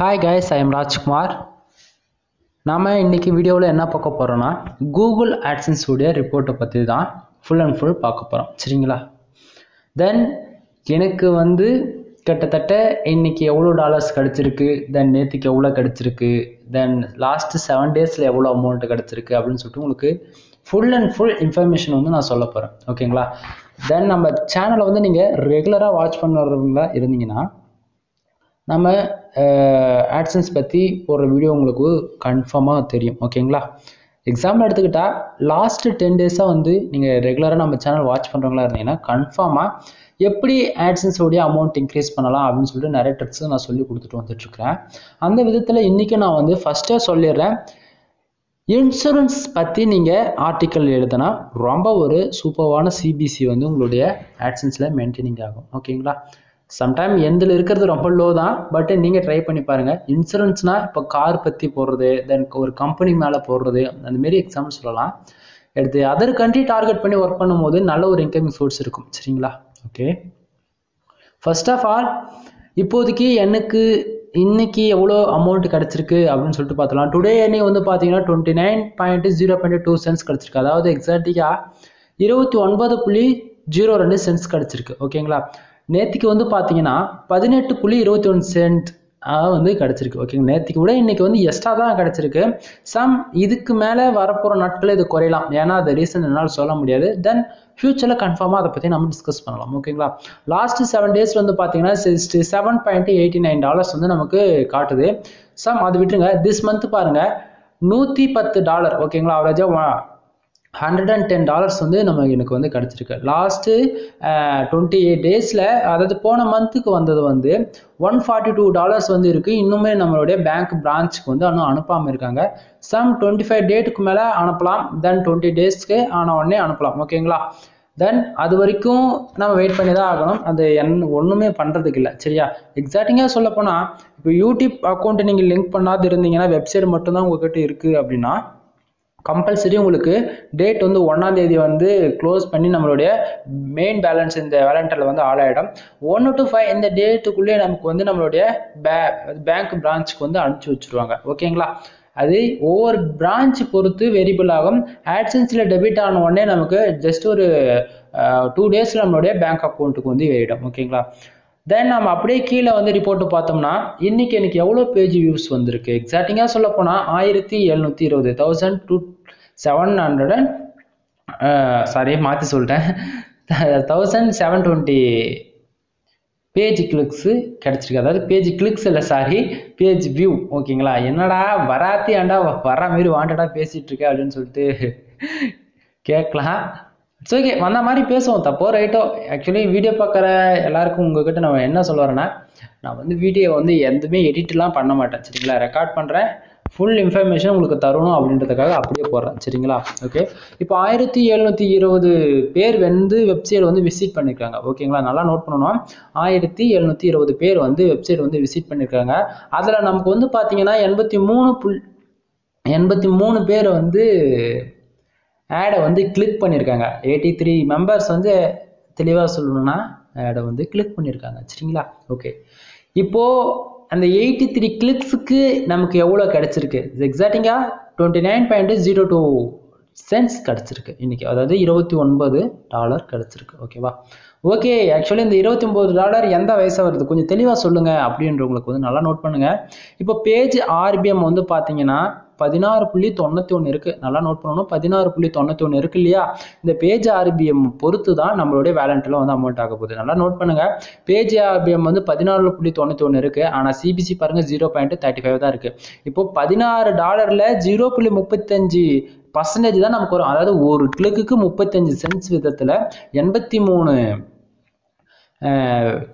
Hi guys, I am Rajkumar. நாம இன்னைக்கு வீடியோவில் என்ன பார்க்க போறோம்னா Google AdSense உடைய ரிப்போர்ட்டை பற்றி தான் ஃபுல் அண்ட் ஃபுல் பார்க்க போகிறோம். சரிங்களா? தென் எனக்கு கிட்டத்தட்ட இன்னைக்கு எவ்வளோ டாலர்ஸ் கிடச்சிருக்கு, தென் நேற்றுக்கு எவ்வளோ கிடச்சிருக்கு, தென் லாஸ்ட் 7 டேஸில் எவ்வளோ அமௌண்ட் கிடச்சிருக்கு அப்படின்னு சொல்லிட்டு உங்களுக்கு ஃபுல் அண்ட் ஃபுல் இன்ஃபர்மேஷன் நான் சொல்ல போகிறேன். ஓகேங்களா? தென் நம்ம சேனலை நீங்கள் ரெகுலராக வாட்ச் பண்ணுறவங்களா இருந்தீங்கன்னா நம்ம AdSense பற்றி ஒரு வீடியோ உங்களுக்கு கன்ஃபார்மாக தெரியும். ஓகேங்களா? எக்ஸாம்பிள் எடுத்துக்கிட்டால் லாஸ்ட் 10 டேஸாக நீங்கள் ரெகுலராக நம்ம சேனல் வாட்ச் பண்ணுறவங்களா இருந்தீங்கன்னா கன்ஃபார்மாக எப்படி AdSense உடைய அமௌண்ட் இன்க்ரீஸ் பண்ணலாம் அப்படின்னு சொல்லிட்டு நிறைய ட்ரிக்ஸ் நான் சொல்லி கொடுத்துட்டு வந்துட்டுருக்கிறேன். அந்த விதத்தில் இன்றைக்கி நான் ஃபஸ்ட்டே சொல்லிடுறேன், இன்சூரன்ஸ் பற்றி நீங்கள் ஆர்டிக்கல் எழுதுனா ரொம்ப ஒரு சூப்பரான சிபிசி உங்களுடைய AdSenseல மெயின்டைனிங் ஆகும். ஓகேங்களா? சம்டைம் எந்தில் இருக்கிறது ரொம்ப லோ தான், பட் நீங்கள் ட்ரை பண்ணி பாருங்கள். இன்சூரன்ஸ்னால் இப்போ கார் பற்றி போடுறது, தென் ஒரு கம்பெனி மேலே போடுறது, அந்தமாரி எக்ஸாம்பிள் சொல்லலாம். எடுத்து அதர் கண்ட்ரி டார்கெட் பண்ணி ஒர்க் பண்ணும்போது நல்ல ஒரு இன்கமிங் சோர்ஸ் இருக்கும். சரிங்களா? ஓகே, ஃபர்ஸ்ட் ஆஃப் ஆல் இப்போதைக்கு எனக்கு இன்னைக்கு எவ்வளோ அமௌண்ட் கிடச்சிருக்கு அப்படின்னு சொல்லிட்டு பார்த்தலாம். டுடே என்னைக்கு பார்த்தீங்கன்னா 29.0.2 சென்ட்ஸ் கிடச்சிருக்கு. அதாவது எக்ஸாக்டிக்காக 29.02 சென்ட்ஸ் கிடச்சிருக்கு. ஓகேங்களா? நேற்றுக்கு பார்த்தீங்கன்னா 18.21 சென்ட் கிடச்சிருக்கு. ஓகேங்க, நேற்றுக்கு விட இன்னைக்கு எக்ஸ்ட்ரா தான் கிடச்சிருக்கு. சம் இதுக்கு மேலே வரப்போகிற நாட்கள் இது குறையலாம், ஏன்னா அது ரீசன் என்னால் சொல்ல முடியாது. தென் ஃபியூச்சரில் கன்ஃபார்மாக அதை பற்றி நம்ம டிஸ்கஸ் பண்ணலாம். ஓகேங்களா? லாஸ்ட் 7 டேஸ் பார்த்தீங்கன்னா $67.89 நமக்கு காட்டுது. சம் அது விட்டுருங்க. திஸ் மந்த் பாருங்க $110. ஓகேங்களா? அவரேஜாக $110 நம்ம எனக்கு கிடச்சிருக்கு. லாஸ்ட்டு 28 டேஸில், அதாவது போன மந்த்துக்கு வந்தது $142 இருக்குது. இன்னுமே நம்மளுடைய பேங்க் பிரான்ச்சுக்கு இன்னும் அனுப்பாமல் இருக்காங்க. சம் 25 டேட்டுக்கு மேலே அனுப்பலாம், தென் 20 டேஸ்க்கு ஆன உடனே அனுப்பலாம். ஓகேங்களா? தென் அது வரைக்கும் நம்ம வெயிட் பண்ணி தான் ஆகணும். அது ஒன்றுமே பண்ணுறதுக்கு இல்லை. சரியா? எக்ஸாக்டிங்காக சொல்ல போனால் இப்போ யூடியூப் அக்கௌண்ட்டை நீங்கள் லிங்க் பண்ணாது இருந்தீங்கன்னா, வெப்சைட் மட்டும்தான் உங்ககிட்ட இருக்குது அப்படின்னா கம்பல்சரி உங்களுக்கு டேட் 1ஆம் தேதி க்ளோஸ் பண்ணி நம்மளுடைய மெயின் பேலன்ஸ் இந்த வேலண்டரில் ஆட் ஆகிடும். 1 to 5 இந்த டேட்டுக்குள்ளே நமக்கு நம்மளுடைய பேங்க் பிரான்ச்சுக்கு அனுப்பிச்சி வச்சுருவாங்க. ஓகேங்களா? அது ஒவ்வொரு பிரான்ச் பொறுத்து வேரியபிள் ஆகும். AdSenseல டெபிட் ஆன உடனே நமக்கு ஜஸ்ட் ஒரு 2 டேஸில் நம்மளுடைய பேங்க் அக்கௌண்ட்டுக்கு ஏறிடும். ஓகேங்களா? தென் நம்ம அப்படியே கீழே ரிப்போர்ட்டு பார்த்தோம்னா இன்னைக்கு எனக்கு எவ்வளோ பேஜ் வியூஸ் வந்திருக்கு. எக்ஸாக்டிங்காக சொல்ல போனால் 1720 மாற்றி சொல்லிட்டேன் 1720 பேஜ் கிளிக்ஸு கிடச்சிருக்கு. அதாவது பேஜ் கிளிக்ஸ் இல்லை, பேஜ் வியூ. ஓகேங்களா? என்னடா வராத்தி ஆண்டா வர மாரி வாண்டடா பேசிகிட்டு இருக்கேன் அப்படின்னு சொல்லிட்டு கேட்கலாம். இட்ஸ் ஓகே, வந்த மாதிரி பேசுவோம், தப்போ ரைட்டோ. ஆக்சுவலி வீடியோ பார்க்குற எல்லாருக்கும் உங்ககிட்ட நான் என்ன சொல்ல வரேன்னா, நான் வீடியோ எதுவுமே எடிட்லாம் பண்ண மாட்டேன். சரிங்களா? ரெக்கார்ட் பண்ணுறேன், ஃபுல் இன்ஃபர்மேஷன் உங்களுக்கு தரணும் அப்படின்றதுக்காக அப்படியே போடுறேன். சரிங்களா? ஓகே, இப்போ 1720 பேர் வெப்சைட் விசிட் பண்ணியிருக்காங்க. ஓகேங்களா? நல்லா நோட் பண்ணணும். 1720 பேர் வெப்சைட் விசிட் பண்ணியிருக்காங்க. அதில் நமக்கு பார்த்தீங்கன்னா 83 பேர் ஆடை கிளிக் பண்ணியிருக்காங்க. 83 மெம்பர்ஸ் தெளிவாக சொல்லணும்னா ஆடை கிளிக் பண்ணியிருக்காங்க. சரிங்களா? ஓகே, இப்போது அந்த 83 கிளிக்ஸுக்கு நமக்கு எவ்வளோ கிடச்சிருக்கு? எக்ஸாக்டிங்காக $29.02 சென்ட்ஸ் கிடச்சிருக்கு இன்னைக்கு. அதாவது $29 கிடச்சிருக்கு. ஓகேவா? ஓகே, ஆக்சுவலி இந்த $29 எந்த வயசாக வருது கொஞ்சம் தெளிவாக சொல்லுங்கள் அப்படின்றவங்களுக்கு நல்லா நோட் பண்ணுங்கள். இப்போ பேஜ் ஆர்பிஎம் பார்த்தீங்கன்னா 16.91 இருக்குது. நல்லா நோட் பண்ணணும். 16.91 இருக்கு இல்லையா? இந்த பேஜ் ஆர்பிஎம் பொறுத்து தான் நம்மளுடைய வேலண்ட்டில் அமௌண்ட் ஆக போகுது. நல்லா நோட் பண்ணுங்கள். பேஜ் ஆர்பிஎம் 16.91 இருக்குது. ஆனால் சிபிசி பாருங்கள் 0.35 தான் இருக்குது. இப்போ $16 0.35% தான் நமக்கு வரும். அதாவது ஒரு கிளிக்கு 35 சென்ட்ஸ் விதத்தில் 83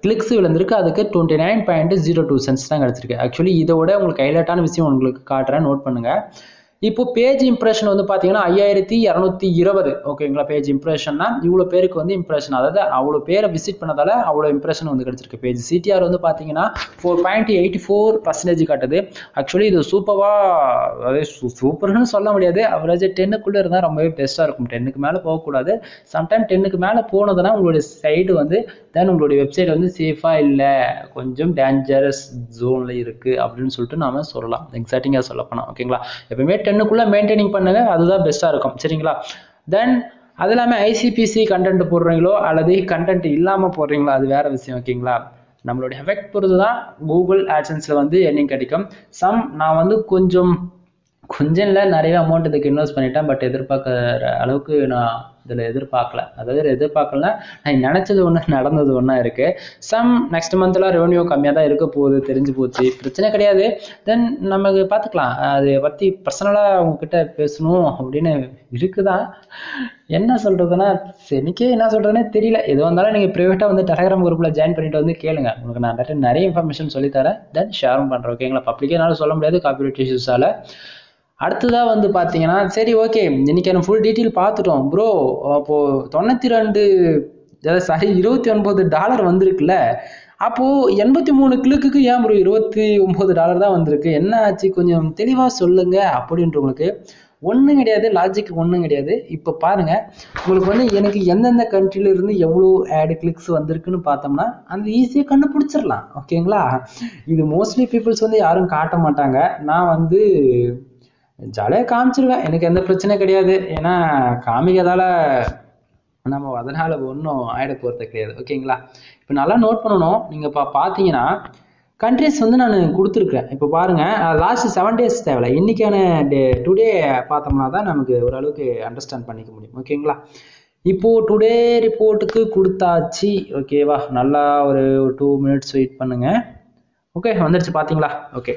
கிளிக்ஸ் விழுந்திருக்கு. அதுக்கு 29.02 சென்ட்ஸ் தான் கிடச்சிருக்கு. ஆக்சுவலி இதோட உங்களுக்கு ஹைலைட்டான விஷயம் உங்களுக்கு காட்டுறேன், நோட் பண்ணுங்க. இப்போ பேஜ் இம்ப்ரெஷன் வந்து பார்த்தீங்கன்னா 5220 ஓகேங்களா. பேஜ் இம்ப்ரெஷன்னா இவ்வளோ பேருக்கு வந்து இம்ப்ரெஷன், அதாவது அவ்வளோ பேரை விசிட் பண்ணதால அவ்வளோ இம்ப்ரெஷன் வந்து கிடைச்சிருக்கு. பேஜ் சிடிஆர் வந்து பார்த்தீங்கன்னா 4.84% காட்டுது. ஆக்சுவலி இது சூப்பராக, சூப்பர்னு சொல்ல முடியாது, அவரேஜ் 10க்குள்ளே இருந்தால் ரொம்பவே பெஸ்ட்டாக இருக்கும். 10க்கு மேலே போகக்கூடாது. சம்டைம் 10க்கு மேலே போனதுன்னா உங்களுடைய சைடு வந்து தென் உங்களுடைய வெப்சைட் வந்து சேஃபாக இல்லை, கொஞ்சம் டேஞ்சரஸ் ஜோனில் இருக்குது அப்படின்னு சொல்லிட்டு நாம சொல்லலாம். எக்ஸாக்டிங்காக சொல்ல போனால் ஓகேங்களா. எப்பவுமே 10க்குள்ளே மெயின்டைனிங் பண்ணுங்க, அதுதான் பெஸ்ட்டாக இருக்கும் சரிங்களா. தென் அது இல்லாமல் ஐசிபிசி கண்டென்ட் போடுறீங்களோ அல்லது கண்டென்ட் இல்லாமல் போடுறீங்களோ அது வேற விஷயம் ஓகேங்களா. நம்மளுடைய எஃபெக்ட் பொறுத்து தான் கூகுள் ஆட்சன்ஸில் வந்து எர்னிங் கிடைக்கும். நான் வந்து கொஞ்சம் இல்லை நிறைய அமௌண்ட் இதுக்கு இன்வெஸ்ட் பண்ணிட்டேன். பட் எதிர்பார்க்குற அளவுக்கு நான் இதில் எதிர்பார்க்கல. அதாவது எதிர்பார்க்கலன்னா நான் நினச்சது ஒன்று நடந்தது ஒன்றா இருக்குது. நெக்ஸ்ட் மந்த்லாம் ரெவன்யூ கம்மியாக தான் இருக்க போகுது, தெரிஞ்சு போச்சு, பிரச்சனை கிடையாது. தென் நமக்கு பார்த்துக்கலாம். அதை பற்றி பர்சனலாக அவங்கக்கிட்ட பேசணும் அப்படின்னு இருக்குதான். என்ன சொல்கிறதுன்னா எனக்கே என்ன சொல்கிறதுனே தெரியல. எது வந்தாலும் நீங்கள் ப்ரைவேட்டாக வந்து டெலகிராம் குரூப்பில் ஜாயின் பண்ணிட்டு வந்து கேளுங்க, உங்களுக்கு நான் நிறைய இன்ஃபர்மேஷன் சொல்லித்தரேன். தென் ஷேரும் பண்ணுறேன் ஓகேங்களா. பப்ளிக்கே என்னால் சொல்ல முடியாது காப்பிரைட் இஷ்யூஸால். அடுத்ததாக வந்து பார்த்தீங்கன்னா சரி ஓகே இன்னைக்கு நம்ம ஃபுல் டீட்டெயில் பார்த்துட்டோம் ப்ரோ. அப்போது $29 வந்திருக்குல்ல, அப்போது 83 கிளிக்கு ஏன் ப்ரோ $29 தான் வந்திருக்கு, என்ன ஆச்சு கொஞ்சம் தெளிவாக சொல்லுங்க அப்படின்றவங்களுக்கு ஒன்றும் கிடையாது, லாஜிக் ஒன்றும் கிடையாது. இப்போ பாருங்க, உங்களுக்கு வந்து எனக்கு எந்தெந்த கண்ட்ரியிலிருந்து எவ்வளோ ஆடு கிளிக்ஸ் வந்திருக்குன்னு பார்த்தோம்னா அந்த ஈஸியாக கண்டுபிடிச்சிடலாம் ஓகேங்களா. இது மோஸ்ட்லி பீப்புள்ஸ் வந்து யாரும் காட்ட மாட்டாங்க, நான் வந்து ஜாலியாக காமிச்சிருவேன், எனக்கு எந்த பிரச்சனை கிடையாது. ஏன்னா காமிக்கிறதால நம்ம அதனால் ஒன்றும் ஆயிட போகிறது கிடையாது ஓகேங்களா. இப்போ நல்லா நோட் பண்ணணும். நீங்கள் இப்போ பார்த்தீங்கன்னா கண்ட்ரிஸ் வந்து நான் கொடுத்துருக்குறேன். இப்போ பாருங்கள், லாஸ்ட் 7 days தேவையில்ல, இன்றைக்கான டுடே பார்த்தோம்னா தான் நமக்கு ஓரளவுக்கு அண்டர்ஸ்டாண்ட் பண்ணிக்க முடியும் ஓகேங்களா. இப்போது டுடே ரிப்போர்ட்டுக்கு கொடுத்தாச்சு ஓகேவா. நல்லா ஒரு 2 minutes வெயிட் பண்ணுங்கள். ஓகே வந்துடுச்சு பார்த்தீங்களா. ஓகே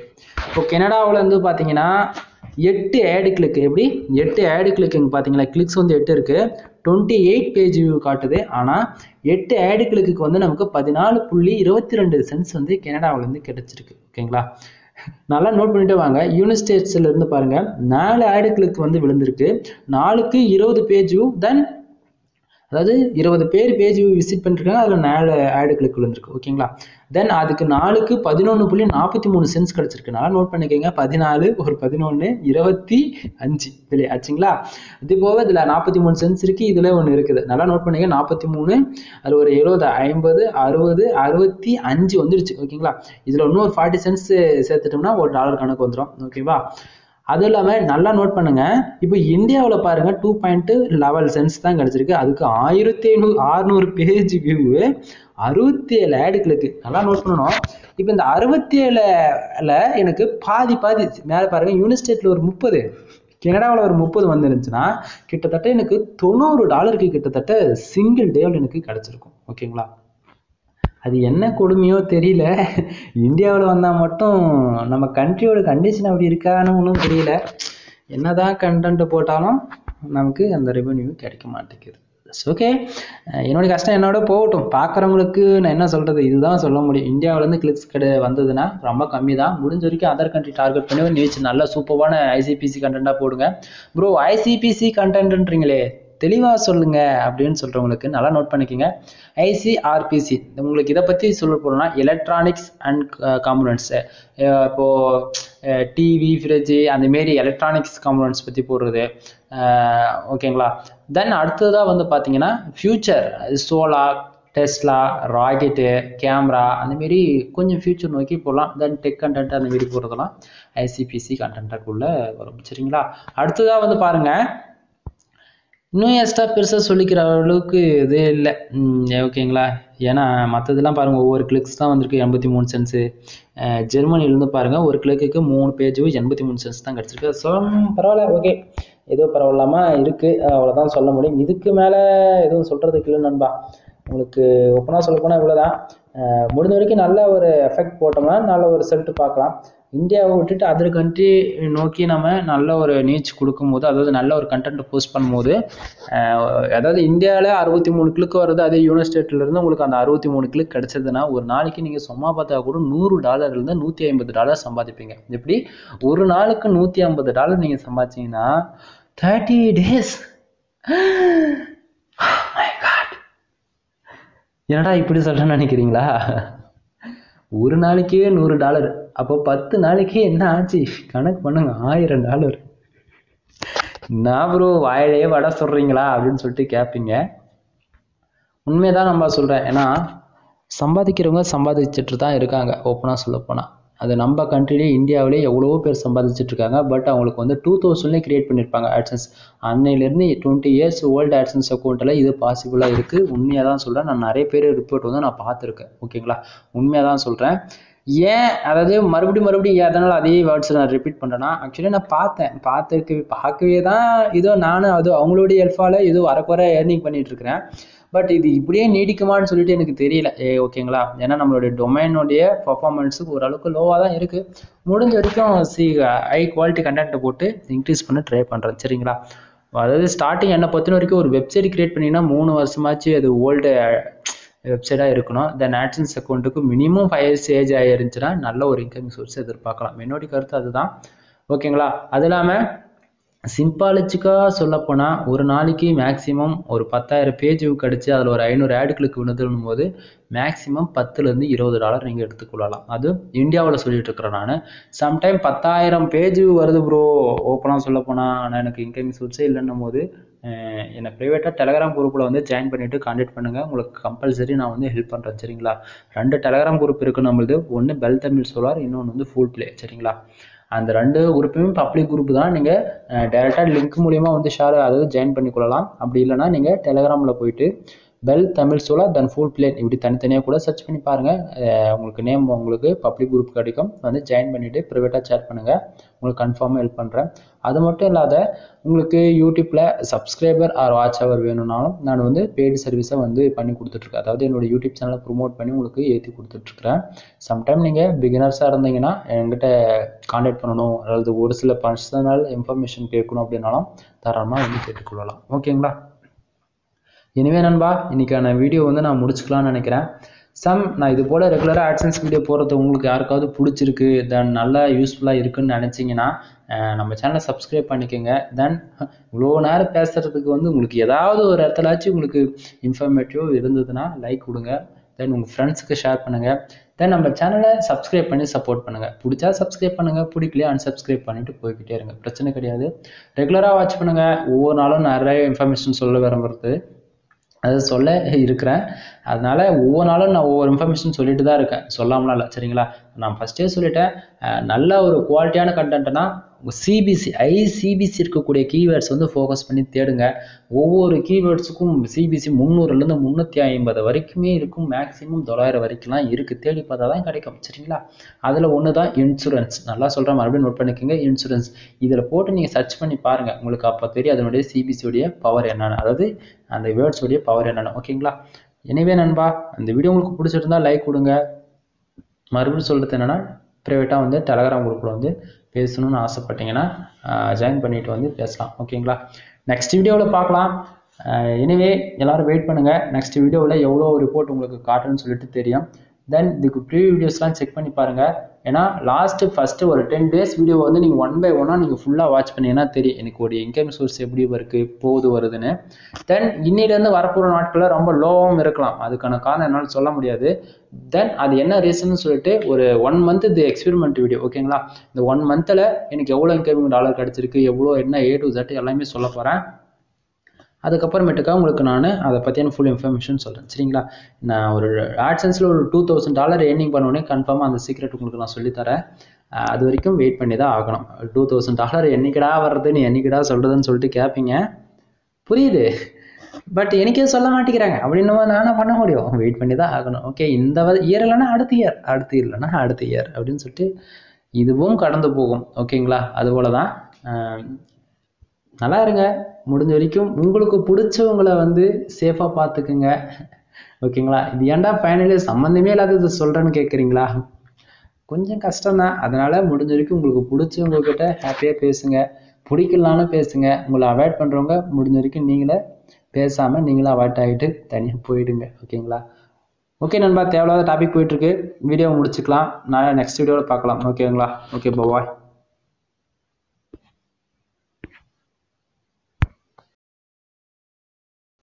இப்போ கனடாவில் வந்து பார்த்தீங்கன்னா 8 ஆடு கிளிக், எப்படி 8 ஆடு கிளிக்குங்க பார்த்தீங்களா. கிளிக்ஸ் வந்து 8 இருக்குது, 28 பேஜ் வியூ காட்டுது. ஆனால் 8 ஆடு கிளிக்கு வந்து நமக்கு 14.22 சென்ட்ஸ் வந்து கனடாவிலேருந்து கிடைச்சிருக்கு ஓகேங்களா. நல்லா நோட் பண்ணிட்டு வாங்க. யூனிட் ஸ்டேட்ஸ்ல இருந்து பாருங்க 4 ஆடு கிளிக் வந்து விழுந்திருக்கு. 4க்கு 20 பேஜ் வியூ, தென் அதாவது 20 பேர் பேஜ் விசிட் பண்ணிருக்காங்க, அதில் 4 ஆடு கிளிக் விழுந்திருக்கு ஓகேங்களா. தென் அதுக்கு 4க்கு 11.43 சென்ட்ஸ் கிடைச்சிருக்கு. நல்லா நோட் பண்ணிக்கோங்க. 14 ஒரு 11 25 இதுல ஆச்சுங்களா. இது போக இதில் 43 சென்ட்ஸ் இருக்கு, இதுல ஒன்று இருக்குது. நல்லா நோட் பண்ணிக்க. 43 அது ஒரு 70 50 60 65 வந்துருச்சு ஓகேங்களா. இதில் இன்னும் ஒரு 40 சென்ட்ஸ் சேர்த்துட்டோம்னா $1 கணக்கு வந்துடும் ஓகேவா. அதுவும் இல்லாமல் நல்லா நோட் பண்ணுங்க. இப்போ இந்தியாவில் பாருங்க 2.11 சென்ட்ஸ் தான் கிடைச்சிருக்கு. அதுக்கு 1500 பேஜ் வியூ, 67 ஆடு கிளிக்கு. நல்லா நோட் பண்ணணும். இப்போ இந்த 67ல எனக்கு பாதி மேலே பாருங்க, யூனிட் ஸ்டேட்ல ஒரு 30, கனடாவில் ஒரு 30 வந்துருந்துச்சுன்னா கிட்டத்தட்ட எனக்கு $90 கிட்டத்தட்ட சிங்கிள் டேவில் எனக்கு கிடைச்சிருக்கும் ஓகேங்களா. அது என்ன கொடுமையோ தெரியல, இந்தியாவில் வந்தால் மட்டும் நம்ம கண்ட்ரியோட கண்டிஷன் அப்படி இருக்கான்னு ஒன்றும் தெரியல. என்னதான் கண்டென்ட் போட்டாலும் நமக்கு அந்த ரெவென்யூ கிடைக்க மாட்டேங்குது. ஓகே, என்னோட கஷ்டம் என்னோட போகட்டும். பார்க்குறவங்களுக்கு நான் என்ன சொல்கிறது, இதுதான் சொல்ல முடியும். இந்தியாவிலேருந்து கிளிக்ஸ் வந்ததுன்னா ரொம்ப கம்மி தான். முடிஞ்ச வரைக்கும் அதர் கண்ட்ரி டார்கெட் பண்ணி நியூஸ் நல்ல சூப்பரான ஐசிபிசி கண்டென்ட்டாக போடுங்க. ப்ரோ ஐசிபிசி கண்டென்ட்ன்றீங்களே தெளிவாக சொல்லுங்க அப்படின்னு சொல்கிறவங்களுக்கு நல்லா நோட் பண்ணிக்கோங்க. ஐசிஆர்பிசி உங்களுக்கு இதை பற்றி சொல்ல போகிறோம்னா எலக்ட்ரானிக்ஸ் அண்ட் காம்போனன்ட்ஸு. இப்போது டிவி ஃப்ரிட்ஜு அந்தமாரி எலக்ட்ரானிக்ஸ் காம்போனன்ட்ஸ் பற்றி போடுறது ஓகேங்களா. தென் அடுத்ததாக வந்து பார்த்தீங்கன்னா future, solar, Tesla, rocket, camera அந்தமாரி கொஞ்சம் ஃபியூச்சர் நோக்கி போடலாம். தென் டெக் கண்டென்ட் அந்தமாரி போடுறதெல்லாம் ஐசிபிசி கண்டென்ட்டாக்குள்ளே வரும் சரிங்களா. அடுத்ததாக வந்து பாருங்கள், இன்னும் எக்ஸ்ட்ரா பெருசாக சொல்லிக்கிற அளவுக்கு இதே இல்லை ஓகேங்களா. ஏன்னா மற்றதெல்லாம் பாருங்கள், ஒவ்வொரு கிளிக்ஸ் தான் வந்திருக்கு 83 சென்ட்ஸு. ஜெர்மனிலேருந்து பாருங்கள் ஒரு கிளிக்கு 3 பேஜ் 83 சென்ட்ஸ் தான் கிடச்சிருக்கு. ஸோ பரவாயில்ல, ஓகே ஏதோ பரவாயில்லாமல் இருக்குது, அவ்வளோதான் சொல்ல முடியும். இதுக்கு மேலே எதுவும் சொல்கிறதுக்கு இல்லை நண்பா. உங்களுக்கு ஓப்பனாக சொல்ல போனால் இவ்வளோதான். முடிஞ்ச வரைக்கும் நல்ல ஒரு எஃபெக்ட் போட்டோம்னா நல்ல ஒரு ரிசல்ட் பார்க்கலாம். இந்தியாவை விட்டுட்டு அதர் கண்ட்ரி நோக்கி நம்ம நல்ல ஒரு நீச் கொடுக்கும்போது, அதாவது நல்ல ஒரு கண்டென்ட் போஸ்ட் பண்ணும்போது, அதாவது இந்தியாவில் 63 கிளிக் வருது, அதே யூனிவர்ஸ் ஸ்டேட்லேருந்து உங்களுக்கு அந்த 63 கிளிக் கிடைச்சதுன்னா ஒரு நாளைக்கு நீங்கள் சும்மா பார்த்தா கூட $100 $150 சம்பாதிப்பீங்க. எப்படி ஒரு நாளுக்கு $150 நீங்கள் சம்பாதிச்சீங்கன்னா 30 days. என்னடா இப்படி சொல்றேன்னு நினைக்கிறீங்களா? ஒரு நாளைக்கே $100, அப்போ 10 நாளைக்கே என்ன ஆச்சு கணக்கு பண்ணுங்க, $1000. நான் ப்ரோ வாயிலேயே வடை சொல்றீங்களா அப்படின்னு சொல்லிட்டு கேட்பீங்க. உண்மையதான் நம்ம சொல்றேன். ஏன்னா சம்பாதிக்கிறவங்க சம்பாதிச்சுட்டு தான் இருக்காங்க. ஓப்பனா சொல்ல போனா அது நம்ம கண்ட்ரிலே இந்தியாவிலே எவ்வளவோ பேர் சம்பாதிச்சுட்டு இருக்காங்க. பட் அவங்களுக்கு வந்து 2000 கிரியேட் பண்ணியிருப்பாங்க AdSense. அன்னையிலேருந்து 20 years ஓல்டு AdSense அக்கௌண்ட்டில் இது பாசிபிளாக இருக்குது. உண்மையாக தான் சொல்கிறேன். நான் நிறைய பேர் ரிப்போர்ட் வந்து நான் பார்த்துருக்கேன். ஓகேங்களா, உண்மையாக தான் சொல்கிறேன். ஏன் அதாவது மறுபடியும் எதனால் அதே வேர்ட்ஸ் நான் ரிப்பீட் பண்ணுறேன்னா, ஆக்சுவலி நான் பார்க்கவே தான் இதோ நானும் அது அவங்களுடைய ஹெல்ப்பால் ஏதோ வரக்குறை ஏர்னிங் பண்ணிட்டு இருக்கிறேன். பட் இது இப்படியே நீடிக்குமான்னு சொல்லிட்டு எனக்கு தெரியல. ஓகேங்களா, ஏன்னா நம்மளுடைய டொமைனுடைய பர்ஃபார்மன்ஸுக்கு ஓரளவுக்கு லோவாக தான் இருக்குது. முடிஞ்ச வரைக்கும் ஹை குவாலிட்டி கண்டென்ட்டை போட்டு இன்க்ரீஸ் பண்ண ட்ரை பண்ணுறேன். சரிங்களா, அதாவது ஸ்டார்டிங் என்னை பொறுத்த வரைக்கும் ஒரு வெப்சைட் கிரியேட் பண்ணிங்கன்னா 3 வருஷமாச்சு அது ஓல்டு வெப்சைட்டாக இருக்கணும். தென் AdSense அக்கௌண்ட்டுக்கு மினிமம் 5 years ஏஜ் ஆயிருந்துச்சுன்னா நல்ல ஒரு இன்கமிங் சோர்ஸ் எதிர்பார்க்கலாம். என்னுடைய கருத்து அதுதான். ஓகேங்களா, அது இல்லாமல் சிம்பாலிச்சிக்காக சொல்லப்போனால் ஒரு நாளைக்கு மேக்ஸிமம் ஒரு 10,000 பேஜ் கிடச்சி அதில் ஒரு 500 ஆட் கிளிக் விழுதுன்னும் போது மேக்ஸிமம் $10 to $20 நீங்கள் எடுத்துக்கொள்ளலாம். அது இந்தியாவில் சொல்லிட்டு இருக்கிறேன் நான். சம்டைம் 10,000 பேஜ் வருது ப்ரோ, ஓப்பனாக சொல்ல போனால் நான் எனக்கு இன்கமிங் சோர்ஸே இல்லைன்னும் போது என்னை ப்ரைவேட்டாக டெலகிராம் குரூப்பில் வந்து ஜாயின் பண்ணிவிட்டு கான்டாக்ட் பண்ணுங்கள். உங்களுக்கு கம்பல்சரி நான் வந்து ஹெல்ப் பண்ணுறேன். சரிங்களா, 2 டெலகிராம் குரூப் இருக்குது நம்மளுது. ஒன்று பெல் தமிழ் சோலார், இன்னொன்று வந்து ஃபுல் பிளே. சரிங்களா, அந்த 2 குரூப்புமே பப்ளிக் குரூப் தான். நீங்கள் டைரெக்டாக லிங்க் மூலிமா வந்து ஷேர் அதாவது ஜாயின் பண்ணிக்கொள்ளலாம். அப்படி இல்லைனா நீங்கள் டெலகிராமில் போயிட்டு bell Tamil solar then full play இப்படி தனித்தனியாக கூட சர்ச் பண்ணி பாருங்கள். உங்களுக்கு நேம் உங்களுக்கு பப்ளிக் குரூப் கிடைக்கும். வந்து ஜாயின் பண்ணிவிட்டு ப்ரைவேட்டாக சேட் பண்ணுங்கள். உங்களுக்கு கன்ஃபார்மாக ஹெல்ப் பண்ணுறேன். அது மட்டும் இல்லாத உங்களுக்கு யூடியூப்பில் சப்ஸ்கிரைபர் ஆர் வாட்ச் ஹவர் வேணும்னாலும் நான் வந்து பெய்டு சர்வீஸை வந்து பண்ணி கொடுத்துட்ருக்கேன். அதாவது என்னோடய யூடியூப் சேனலை ப்ரொமோட் பண்ணி உங்களுக்கு ஏற்றி கொடுத்துட்ருக்குறேன். சம்டைம் நீங்கள் பிகினர்ஸாக இருந்தீங்கன்னா என்கிட்ட கான்டாக்ட் பண்ணணும், அதாவது ஒரு சில பர்சனல் இன்ஃபர்மேஷன் கேட்கணும் அப்படின்னாலும் தாராளமாக வந்து கேட்டுக்கொள்ளலாம். ஓகேங்களா, எனவே நண்பா இன்றைக்கான வீடியோ வந்து நான் முடிச்சுக்கலாம்னு நினைக்கிறேன். நான் இது போல் ரெகுலராக AdSense வீடியோ போடுறது உங்களுக்கு யாருக்காவது பிடிச்சிருக்கு, தென் நல்லா யூஸ்ஃபுல்லாக இருக்குன்னு நினச்சிங்கன்னா நம்ம சேனலை சப்ஸ்கிரைப் பண்ணிக்கோங்க. தென் இவ்வளோ நேரம் பேசுகிறதுக்கு வந்து உங்களுக்கு ஏதாவது ஒரு இடத்துலாச்சும் உங்களுக்கு இன்ஃபர்மேட்டிவ் இருந்ததுன்னா லைக் கொடுங்க. தென் உங்கள் ஃப்ரெண்ட்ஸுக்கு ஷேர் பண்ணுங்கள். தென் நம்ம சேனலை சப்ஸ்கிரைப் பண்ணி சப்போர்ட் பண்ணுங்கள். பிடிச்சா சப்ஸ்கிரைப் பண்ணுங்கள், பிடிக்கலையே அன்சப்ஸ்கிரைப் பண்ணிவிட்டு போய்கிட்டே இருங்க, பிரச்சனை கிடையாது. ரெகுலராக வாட்ச் பண்ணுங்கள். ஒவ்வொரு நாளும் நிறைய இன்ஃபர்மேஷன் சொல்ல விரும்புறது அது சொல்ல இருக்கிறேன். அதனால் ஒவ்வொரு நாளும் நான் ஒவ்வொரு இன்ஃபர்மேஷன் சொல்லிட்டு தான் இருக்கேன், சொல்லாமலாம் இல்லை. சரிங்களா, நான் ஃபஸ்ட்டே சொல்லிட்டேன், நல்ல ஒரு குவாலிட்டியான கண்டென்ட்னா ஐசிபிசி இருக்கக்கூடிய கீவேர்ட்ஸ் வந்து ஃபோக்கஸ் பண்ணி தேடுங்க. ஒவ்வொரு கீவேர்ட்ஸுக்கும் சிபிசி 300லேருந்து 350 வரைக்குமே இருக்கும். மேக்ஸிமம் 900 வரைக்கும்லாம் இருக்குது. தேடி பார்த்தா தான் கிடைக்கும். சரிங்களா, அதில் ஒன்று தான் இன்சூரன்ஸ். நல்லா சொல்கிறேன், மறுபடியும் நோட் பண்ணிக்கோங்க. இன்சூரன்ஸ் இதில் போட்டு நீங்கள் சர்ச் பண்ணி பாருங்கள், உங்களுக்கு அப்போ தெரியும் அதனுடைய சிபிசியோடைய பவர் என்னென்னு, அதாவது அந்த வேர்ட்ஸோடைய பவர் என்னென்னு. ஓகேங்களா, எனவே நண்பா அந்த வீடியோ உங்களுக்கு பிடிச்சிருந்தா லைக் கொடுங்க. மறுபடியும் சொல்கிறது என்னென்னா ப்ரைவேட்டாக வந்து டெலகிராம் குரூப்பில் வந்து பேசணும்னு ஆசைப்பட்டீங்கன்னா ஜாயின் பண்ணிட்டு வந்து பேசலாம். ஓகேங்களா, நெக்ஸ்ட் வீடியோவில் பார்க்கலாம். எனவே எல்லோரும் வெயிட் பண்ணுங்கள். நெக்ஸ்ட் வீடியோவில் எவ்வளோ ரிப்போர்ட் உங்களுக்கு காட்டுன்னு சொல்லிட்டு தெரியும். தென் இதுக்கு ப்ரீவியூ வீடியோஸ்லாம் செக் பண்ணி பாருங்கள். ஏன்னா ஃபஸ்ட்டு ஒரு 10 days வீடியோ வந்து நீங்கள் 1 by 1 நீங்கள் ஃபுல்லாக வாட்ச் பண்ணிங்கன்னா தெரியும் எனக்கு ஒரு இன்கம் சோர்ஸ் எப்படி வருதுன்னு. தென் இன்னிலேருந்து வரப்போகிற நாட்களில் ரொம்ப லோவாகவும் இருக்கலாம். அதுக்கான காரணம் என்னால் சொல்ல முடியாது. தென் அது என்ன ரீசன்னு சொல்லிட்டு ஒரு 1 month இது எக்ஸ்பெரிமெண்ட் வீடியோ. ஓகேங்களா, இந்த 1 monthல எனக்கு எவ்வளோ இன்கமிங் டாலர் கிடச்சிருக்கு, எவ்வளோ என்ன A to Z எல்லாமே சொல்ல போகிறேன். அதுக்கப்புறமேட்டுக்கா உங்களுக்கு நான் அதை பற்றியான ஃபுல் இன்ஃபர்மேஷன் சொல்கிறேன். சரிங்களா, நான் ஒரு AdSenseல ஒரு $2000 ஏர்னிங் பண்ணோடனே கன்ஃபார்மாக அந்த சீக்ரெட் உங்களுக்கு நான் சொல்லித்தரேன். அது வரைக்கும் வெயிட் பண்ணி தான் ஆகணும். $2000 என்னைக்கிடா வருதுன்னு என்னைக்கிடா சொல்கிறதுன்னு சொல்லிட்டு கேட்பீங்க, புரியுது. பட் எனக்கே சொல்ல மாட்டேங்கிறாங்க அப்படின்னு நானே பண்ண முடியும், வெயிட் பண்ணி தான் ஆகணும். ஓகே, இந்த இயர் இல்லைன்னா அடுத்த இயர் அப்படின்னு சொல்லிட்டு இதுவும் கடந்து போகும். ஓகேங்களா, அதுபோல தான் நல்லா இருங்க. முடிஞ்ச வரைக்கும் உங்களுக்கு பிடிச்சவங்களை வந்து சேஃபாக பார்த்துக்குங்க. ஓகேங்களா? இது ஏன்டா ஃபைனல் இயர் சம்மந்தமே இல்லாதது சொல்கிறேன்னு கேட்குறீங்களா? கொஞ்சம் கஷ்டம் தான். அதனால் முடிஞ்ச வரைக்கும் உங்களுக்கு பிடிச்சவங்கக்கிட்ட ஹாப்பியாக பேசுங்க. பிடிக்கலனாலும் பேசுங்க. உங்களை அவாய்ட் பண்ணுறவங்க முடிஞ்ச வரைக்கும் நீங்களே பேசாமல் நீங்களும் அவாய்ட் ஆகிட்டு தனியாக போயிடுங்க. ஓகேங்களா? ஓகே நண்பா, தேவையில்லாத டாபிக் போயிட்டுருக்கு. வீடியோ முடிச்சுக்கலாம். நான் நெக்ஸ்ட் வீடியோவில் பார்க்கலாம். ஓகேங்களா? Okay bye.